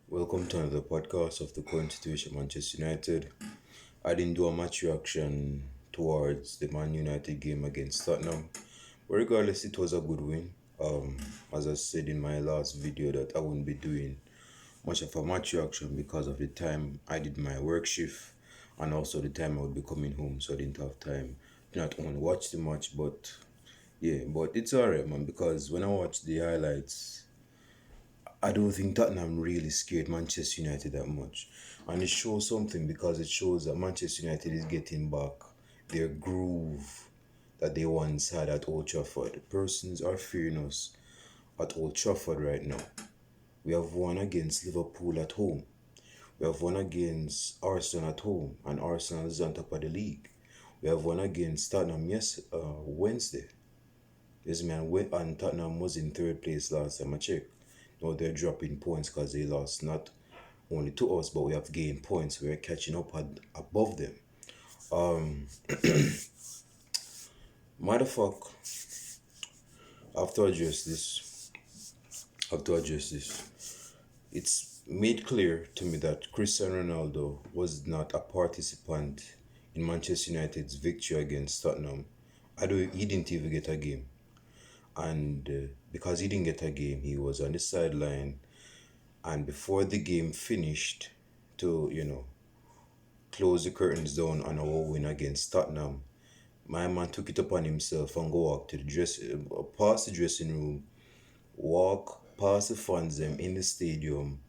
Welcome to another podcast of the current situation Manchester United. I didn't do a match reaction towards the Man United game against Tottenham, but regardless, it was a good win. As I said in my last video, that I wouldn't be doing much of a match reaction because of the time I did my work shift and also the time I would be coming home, so I didn't have time to not only watch the match but yeah, but it's alright, man, because when I watch the highlights, I don't think Tottenham really scared Manchester United that much. And it shows something because it shows that Manchester United is getting back their groove that they once had at Old Trafford. The persons are fearing us at Old Trafford right now. We have won against Liverpool at home. We have won against Arsenal at home, and Arsenal is on top of the league. We have won against Tottenham Wednesday. Yes, man, and Tottenham was in third place last time I checked. Now they're dropping points because they lost not only to us, but we have gained points. We're catching up above them. Um, Motherfuck, I have to address this. I have to address this. It's made clear to me that Cristiano Ronaldo was not a participant in Manchester United's victory against Tottenham. He didn't even get a game. And because he didn't get a game, he was on the sideline. And before the game finished, to close the curtains down on our win against Tottenham, my man took it upon himself and go walk to the past the dressing room, walk past the fans them in the stadium,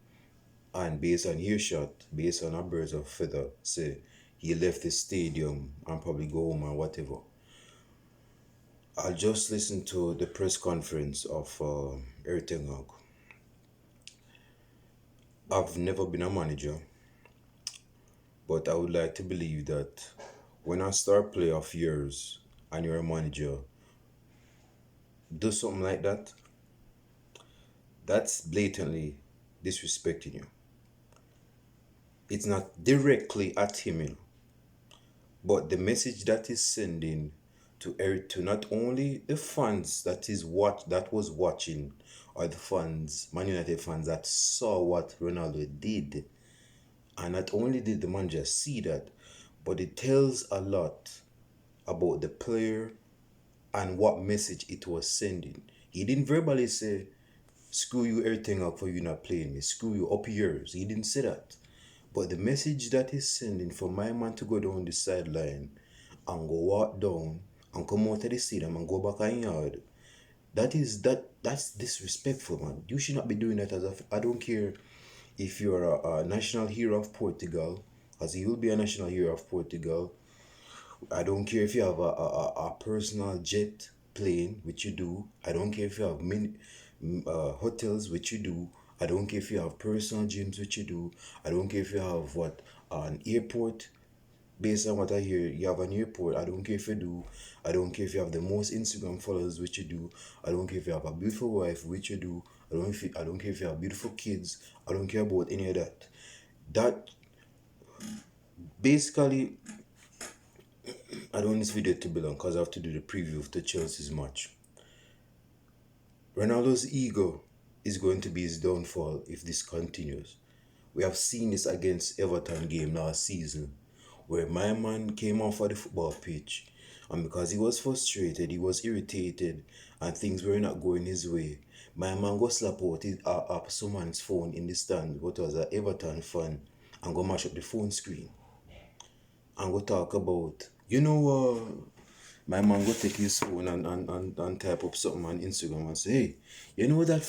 and based on earshot, based on a birds of feather, say he left the stadium and probably go home or whatever. I just listened to the press conference of Eric Ten Hag. I've never been a manager, but I would like to believe that when a star player of yours and you're a manager do something like that, that's blatantly disrespecting you. It's not directly at him, but the message that is sending to Eric, to not only the fans that was watching, or the fans, Man United fans that saw what Ronaldo did, and not only did the manager see that, but it tells a lot about the player and what message it was sending. He didn't verbally say, screw you, everything up for you not playing me, screw you, up yours. He didn't say that. But the message that he's sending for my man to go down the sideline and go walk down and come out of the stadium and go back on yard, that's disrespectful, man. You should not be doing that I don't care if you're a national hero of Portugal, as he will be a national hero of Portugal. I don't care if you have a personal jet plane, which you do. I don't care if you have hotels, which you do. I don't care if you have personal gyms, which you do. I don't care if you have an airport. Based on what I hear, you have an airport. I don't care if you do. I don't care if you have the most Instagram followers, which you do. I don't care if you have a beautiful wife, which you do. I don't care if you have beautiful kids. I don't care about any of that. That basically, I don't want this video to be long because I have to do the preview of the Chelsea's match. Ronaldo's ego is going to be his downfall if this continues. We have seen this against Everton game last season, where my man came off of the football pitch, and because he was frustrated, he was irritated, and things were not going his way, my man go slap out someone's phone in the stand, what was an Everton fan, and go mash up the phone screen, and go talk about, my man go take his phone and type up something on Instagram and say, hey, that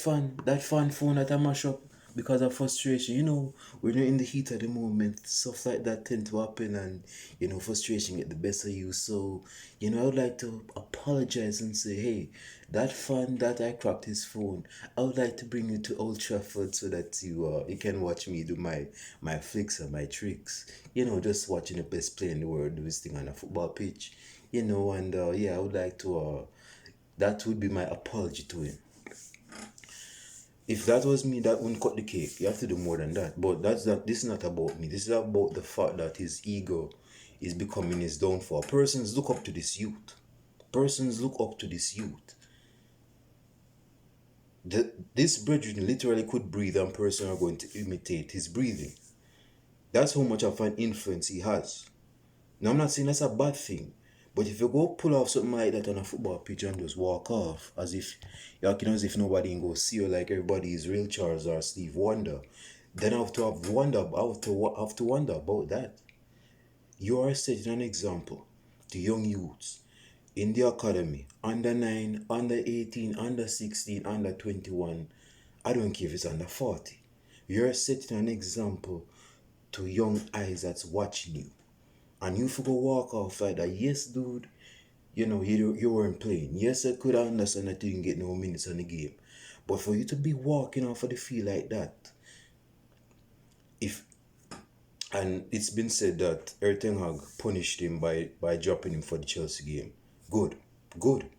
fan phone that I mash up because of frustration, when you're in the heat of the moment, stuff like that tend to happen, and frustration get the best of you. So, I would like to apologize and say, hey, that fan that I cracked his phone, I would like to bring you to Old Trafford so that you can watch me do my flicks and my tricks. Just watching the best player in the world do his thing on a football pitch. And yeah, I would like to that would be my apology to him. If that was me, that wouldn't cut the cake. You have to do more than that. But this is not about me. This is about the fact that his ego is becoming his downfall. Persons look up to this youth. Persons look up to this youth. This brethren literally could breathe and person are going to imitate his breathing. That's how much of an influence he has. Now I'm not saying that's a bad thing, but if you go pull off something like that on a football pitch and just walk off as if you're acting as if nobody can go see you like everybody is real Charles or Steve Wonder, then I have to wonder about that. You are setting an example to young youths in the academy, under 9, under 18, under 16, under 21. I don't care if it's under 40. You're setting an example to young eyes that's watching you. And you forgo walk off like that. Yes, dude, you weren't playing. Yes, I could understand that you didn't get no minutes on the game. But for you to be walking off of the field like that, if and it's been said that Erik ten Hag punished him by dropping him for the Chelsea game. Good, good,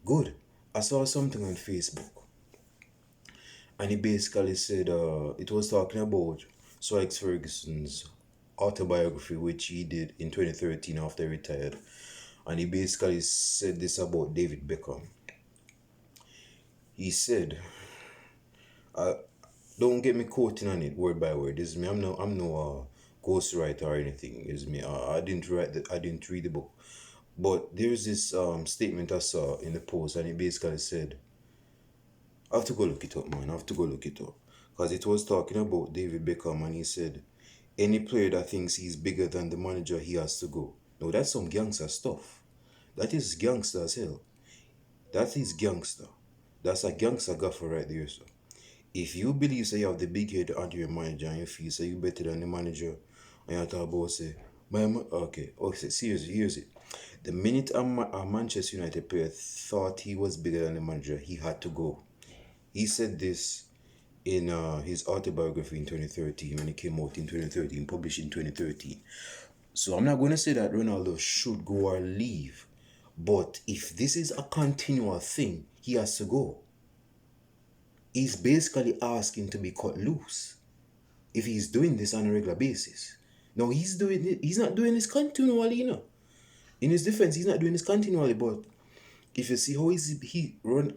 good. I saw something on Facebook, and he basically said it was talking about Sir Alex Ferguson's autobiography, which he did in 2013 after he retired. And he basically said this about David Beckham. He said, uh, don't get me quoting on it word by word. This is me. I'm no ghostwriter or anything. This is me. I didn't read the book. But there's this statement I saw in the post, and it basically said, I have to go look it up, man. I have to go look it up. Because it was talking about David Beckham, and he said, any player that thinks he's bigger than the manager, he has to go. No, that's some gangster stuff. That is gangster as hell. That is gangster. That's a gangster gaffer right there, sir. If you believe say you have the big head under your manager and you feel say you better than the manager, and you talk about say, okay, seriously, here's it. The minute a Manchester United player thought he was bigger than the manager, he had to go. He said this in his autobiography in 2013 when it came out in 2013, published in 2013. So I'm not going to say that Ronaldo should go or leave, but if this is a continual thing, he has to go. He's basically asking to be cut loose if he's doing this on a regular basis. Now he's not doing this continually, In his defense, he's not doing this continually, but if you see how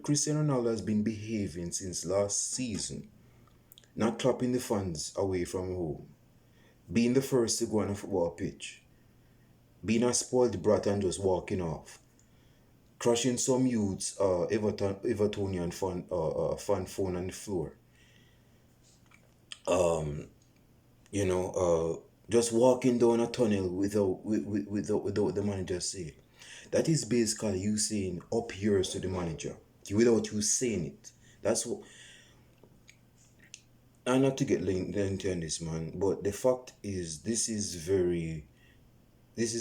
Cristiano Ronaldo has been behaving since last season, not clapping the fans away from home, being the first to go on a football pitch, being a spoiled brat and just walking off, crushing some youths, Evertonian fan phone on the floor, just walking down a tunnel without the manager saying. That is basically you saying up yours to the manager without you saying it. That's what. And not to get lengthy on this, man, but the fact is, this is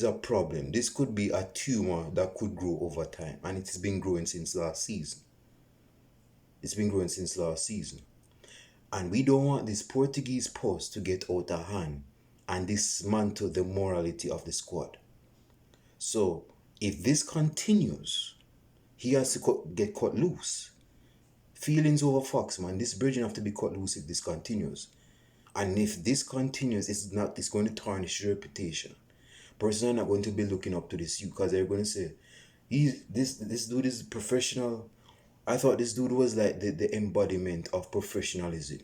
a problem. This could be a tumor that could grow over time, and it's been growing since last season. It's been growing since last season. And we don't want this Portuguese post to get out of hand and dismantle the morality of the squad. So, if this continues, he has to get cut loose. Feelings over facts, man. This bridging have to be cut loose if this continues. And if this continues, it's going to tarnish your reputation. Persons are not going to be looking up to this you because they're going to say, this dude is professional. I thought this dude was like the embodiment of professionalism.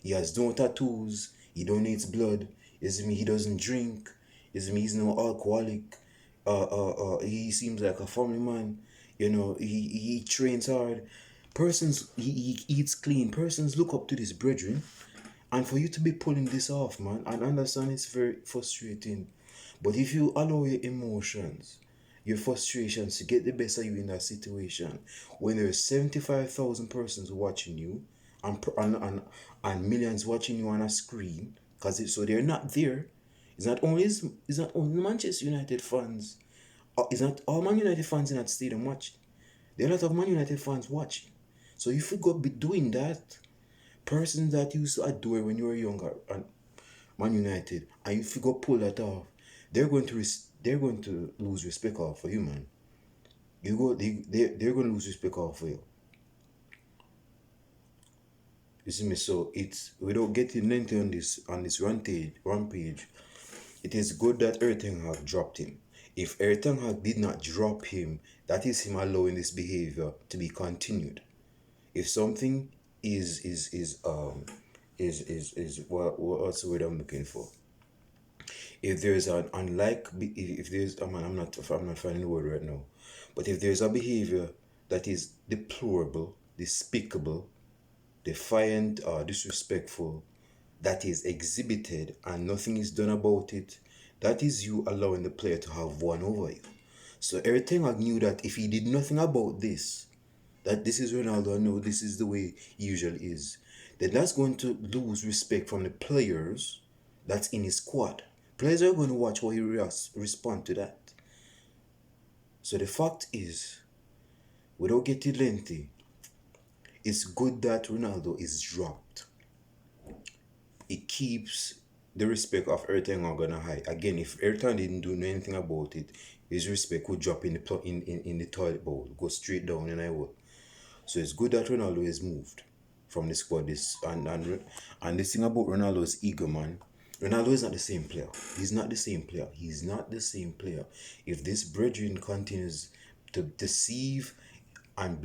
He has no tattoos. He donates blood. He doesn't drink. He's no alcoholic. He seems like a family man. He trains hard. He eats clean. Persons look up to this brethren. And for you to be pulling this off, man, I understand it's very frustrating. But if you allow your emotions, your frustrations to get the best of you in that situation, when there's 75,000 persons watching you and millions watching you on a screen, so they're not there. It's not only Manchester United fans. It's not all Man United fans in that stadium watching. There are a lot of Man United fans watching. So if you go be doing that, persons that you used to adore when you were younger and Man United, and if you go pull that off, they're going to lose respect off for you, man. They're going to lose respect off for you. You see me? So it's without getting lengthy on this rampage. It is good that Erik ten Hag dropped him. If Erik ten Hag did not drop him, that is him allowing this behavior to be continued. If something is what's the word I'm looking for? If there's an unlike if there's I'm not finding the word right now, but if there's a behavior that is deplorable, despicable, defiant, or disrespectful, that is exhibited and nothing is done about it, that is you allowing the player to have one over you. So Eric Ten Hag knew that if he did nothing about this, that this is Ronaldo, I know this is the way he usually is, then that's going to lose respect from the players that's in his squad. Players are going to watch how he respond to that. So the fact is, without getting lengthy, it's good that Ronaldo is dropped. It keeps the respect of everything are gonna high. Again, if Ayrton didn't do anything about it, his respect would drop in the in the toilet bowl, go straight down and I would. So it's good that Ronaldo is moved from the squad. This and this thing about Ronaldo's ego, man. Ronaldo is not the same player. He's not the same player. He's not the same player. If this brethren continues to deceive and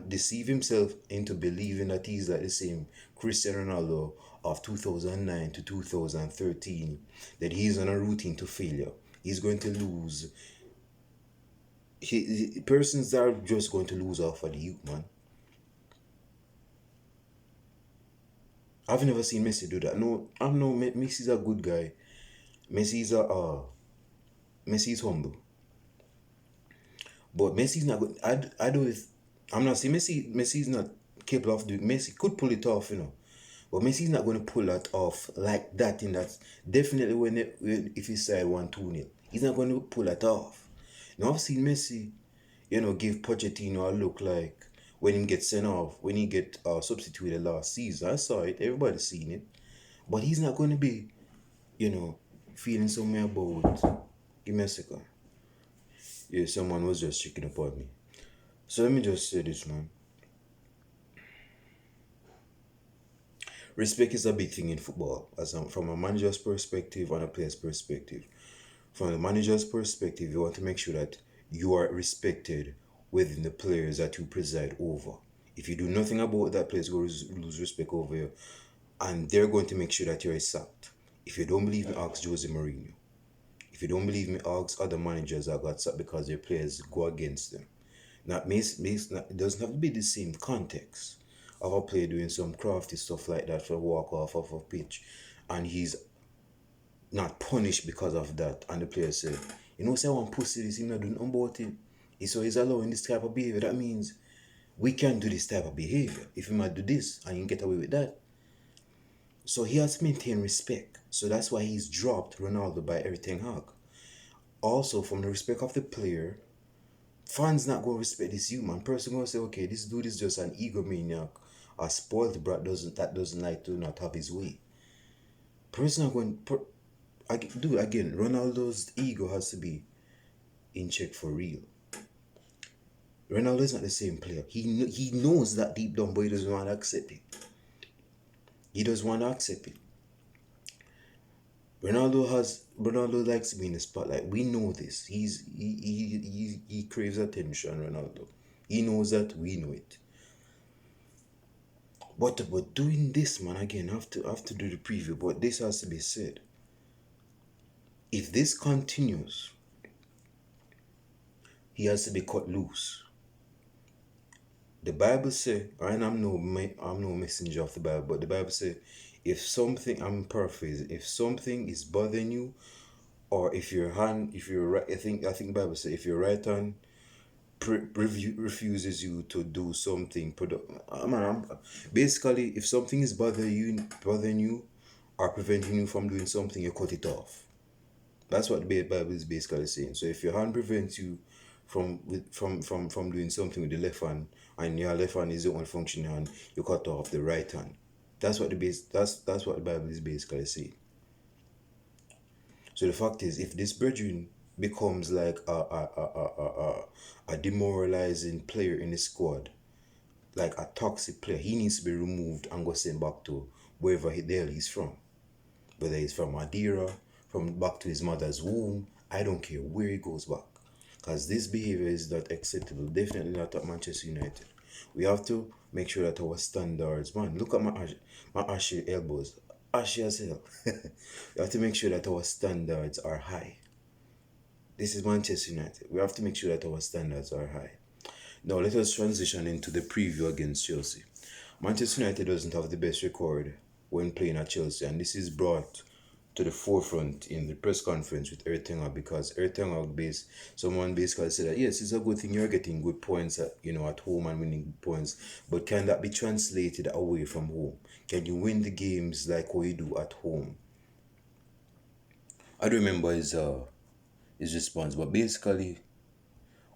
deceive himself into believing that he's like the same Cristiano Ronaldo of 2009 to 2013, that he's on a routine to failure. He's going to lose. Persons are just going to lose off of the youth, man. I've never seen Messi do that. No, I'm no Messi's a good guy. Messi's a Messi's humble, but Messi's not good. I do it. I'm not saying Messi's not capable of doing. Messi could pull it off, you know. But Messi's not going to pull that off like that. In that, definitely if he side 1-2 nil, he's not going to pull that off. Now I've seen Messi, give Pochettino a look like when he gets sent off, when he get substituted last season. I saw it. Everybody's seen it. But he's not going to be, feeling somewhere about. Give me a second. Yeah, someone was just checking up on me. So let me just say this, man. Respect is a big thing in football, from a manager's perspective and a player's perspective. From the manager's perspective, you want to make sure that you are respected within the players that you preside over. If you do nothing about that, players going to lose respect over you, and they're going to make sure that you're sacked. If you don't believe me, ask Jose Mourinho. If you don't believe me, ask other managers that got sacked because their players go against them. It doesn't have to be the same context of a player doing some crafty stuff like that for a walk off of a pitch, and he's not punished because of that. And the player said, say I want pussy this, he's not doing nothing about it. So he's allowing this type of behavior. That means we can't do this type of behavior. If he might do this and you can get away with that. So he has to maintain respect. So that's why he's dropped Ronaldo by Eric Ten Hag. Also, from the respect of the player, fans not going to respect this human. Person going to say, okay, this dude is just an egomaniac, a spoiled brat doesn't like to not have his way. Person not going again, Ronaldo's ego has to be in check for real. Ronaldo is not the same player. He knows that deep down, but he doesn't want to accept it. He doesn't want to accept it. Ronaldo likes to be in the spotlight. We know this. He craves attention, Ronaldo. He knows that, we know it. But doing this, man, again, I have to do the preview, but this has to be said. If this continues, he has to be cut loose. The Bible say, and I'm no messenger of the Bible, but the Bible say, if something, I'm paraphrasing, if something is bothering you, or if your hand, if you're right, I think the Bible say, if your right hand refuses you to do something, basically, if something is bothering you, or preventing you from doing something, you cut it off. That's what the Bible is basically saying. So if your hand prevents you from doing something with the left hand, and your left hand is the only functioning hand, you cut off the right hand. That's what that's what the Bible is basically saying. So the fact is, if this brethren becomes like a demoralizing player in the squad, like a toxic player, he needs to be removed and go sent back to wherever the hell he's from. Whether he's from Madeira, from back to his mother's womb, I don't care where he goes back. Because this behavior is not acceptable. Definitely not at Manchester United. We have to make sure that our standards, man, look at my ashy elbows. Ashy as hell. We have to make sure that our standards are high. This is Manchester United. We have to make sure that our standards are high. Now let us transition into the preview against Chelsea. Manchester United doesn't have the best record when playing at Chelsea, and this is brought to the forefront in the press conference with Eric Ten Hag, because Eric Ten Hag someone basically said that yes, it's a good thing you're getting good points at home and winning good points, but can that be translated away from home? Can you win the games like what you do at home? I don't remember his response, but basically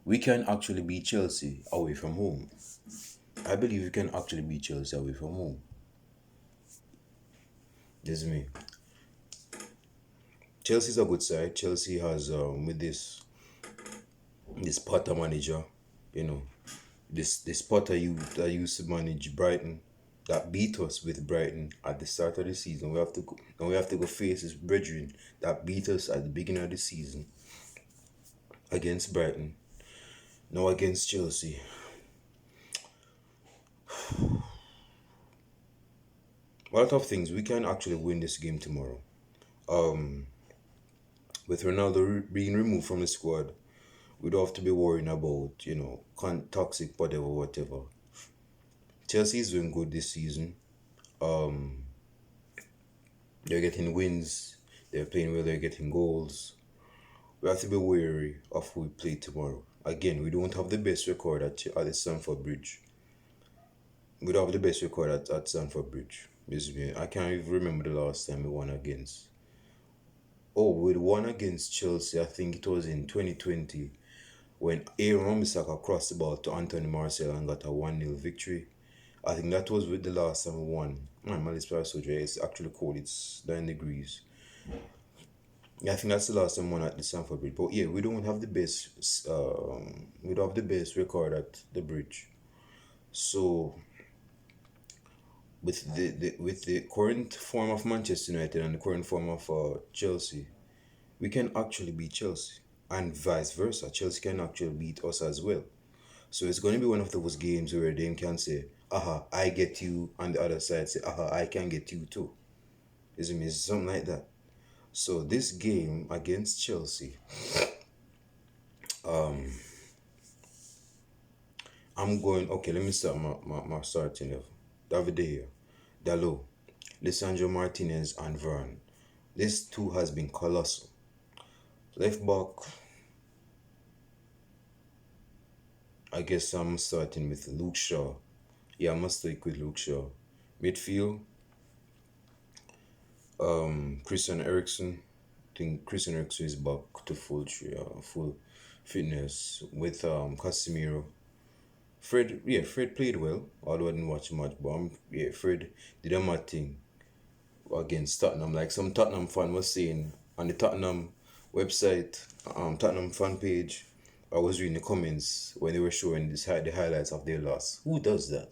we can actually beat Chelsea away from home. I believe we can actually beat Chelsea away from home. This is me. Chelsea's a good side. Chelsea has with this Potter manager, you know, this Potter you that used to manage Brighton, that beat us with Brighton at the start of the season. We have to go face his brethren that beat us at the beginning of the season against Brighton. Now against Chelsea. A lot of things we can actually win this game tomorrow. Um, with Ronaldo being removed from the squad, we don't have to be worrying about toxic whatever. Chelsea is doing good this season. Um, they're getting wins. They're playing well. They're getting goals. We have to be wary of who we play tomorrow. Again, we don't have the best record at the Stamford Bridge. We don't have the best record at Stamford Bridge. I can't even remember the last time we won against. Oh, we won against Chelsea. I think it was in 2020 when Aaron Wan-Bissaka crossed the ball to Anthony Martial and got a 1-0 victory. I think that was with the last time we won. Man, my lips are so dry. It's actually cold. It's 9 degrees. Yeah, I think that's the last time we won at the Stamford Bridge. But yeah, we don't have the best. We don't have the best record at the bridge. So with the current form of Manchester United and the current form of Chelsea, we can actually beat Chelsea, and vice versa. Chelsea can actually beat us as well. So it's going to be one of those games where they can say, "Aha, I get you," and the other side say, "Aha, I can get you too." Isn't it? Something like that. So this game against Chelsea, um, I'm going. Okay, let me start my starting level. David De Gea, Dalot, Lisandro Martinez, and Varane. This two has been colossal. Left back, I guess I'm starting with Luke Shaw. Yeah, I must stick with Luke Shaw. Midfield, Christian Eriksen. I think Christian Eriksen is back to full fitness with Casemiro. Fred played well, although I didn't watch much, but Fred did a mad thing against Tottenham. Like some Tottenham fan was saying on the Tottenham website, Tottenham fan page, I was reading the comments when they were showing the highlights of their loss. Who does that?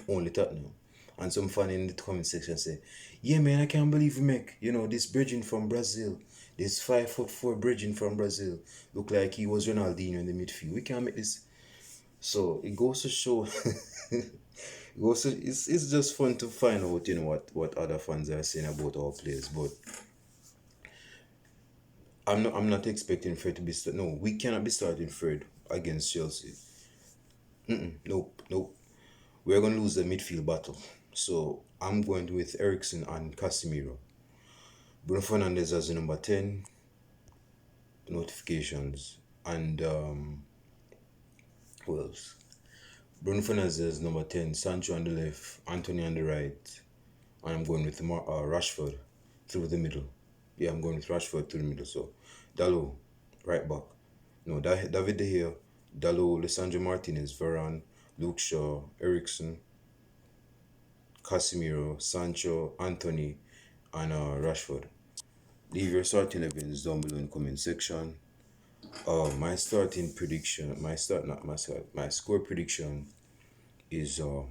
Only Tottenham. And some fan in the comment section say, "Yeah, man, I can't believe we make this bridging from Brazil, this 5'4" bridging from Brazil look like he was Ronaldinho in the midfield. We can't make this." So it goes to show. It's just fun to find out what other fans are saying about our players, but I'm not expecting Fred to be no, we cannot be starting Fred against Chelsea. Nope. We're gonna lose the midfield battle. So I'm going with Ericsson and Casemiro. Bruno Fernandes as the number 10. Notifications. And who else? Bruno Fernandes as number 10, Sancho on the left, Anthony on the right, and I'm going with Rashford through the middle. Yeah, I'm going with Rashford through the middle. So Dalot, right back. No, David De Gea, Dalot, Lisandro Martinez, Varane, Luke Shaw, Ericsson, Casemiro, Sancho, Anthony, and Rashford. Leave your starting 11s down below in the comment section. My starting prediction, my score prediction is 2-2.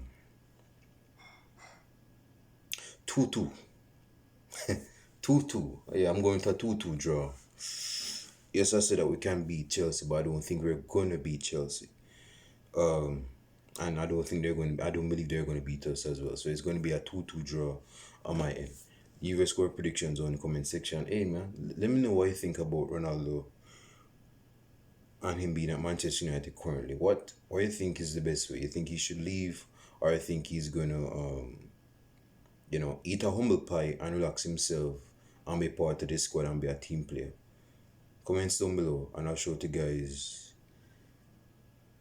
2-2. Yeah, I'm going for 2-2 draw. Yes, I said that we can beat Chelsea, but I don't think we're gonna beat Chelsea. and I don't think they're going. I don't believe they're going to beat us as well. So it's going to be a 2-2 draw on my end. Leave your score predictions on the comment section. Hey man, let me know what you think about Ronaldo and him being at Manchester United currently. What do you think is the best way? You think he should leave, or you think he's gonna eat a humble pie and relax himself and be part of the squad and be a team player? Comments down below and I'll show it to you guys.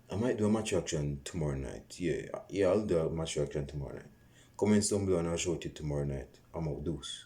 I might do a match reaction tomorrow night. Yeah, I'll do a match reaction tomorrow night. Comments down below and I'll show it to you tomorrow night. I'm out, deuce.